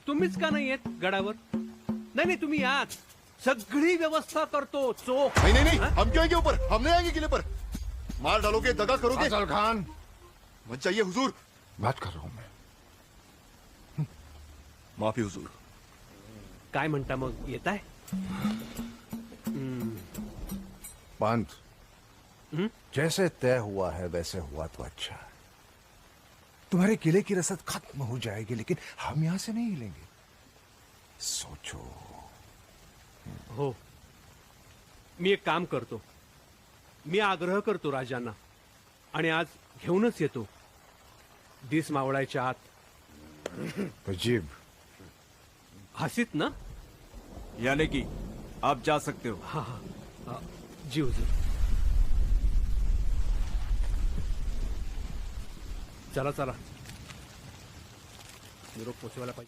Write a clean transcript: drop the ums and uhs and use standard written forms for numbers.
तुम्हीच का नाही येत गडावर? नाही नहीं तुम्ही याच, सगळी व्यवस्था करतो चोख. नहीं नहीं नहीं, हम क्यों आएंगे ऊपर? हम नहीं आएंगे किले पर. मार डालोगे, दगा करोगे. फैसल खान, मत चाहिए हुजूर. बात कर रहा हूं मैं. माफी हुजूर. काय म्हणता मग, येताय? पंत, जैसे तय हुआ है वैसे हुआ तो अच्छा है. तुम्हारे किले की रसद खत्म हो जाएगी, लेकिन हम यहां से नहीं हिलेंगे. सोचो. हो, मी एक काम करतो. मी आग्रह करतो राजांना आणि आज घेऊनच येतो. दिस मावळायच्या आत. अजीब. हसीत ना? यानी कि आप जा सकते हो. हा हा हा. जी हुजूर. चला चला, निरोप पोचवायला पाहिजे.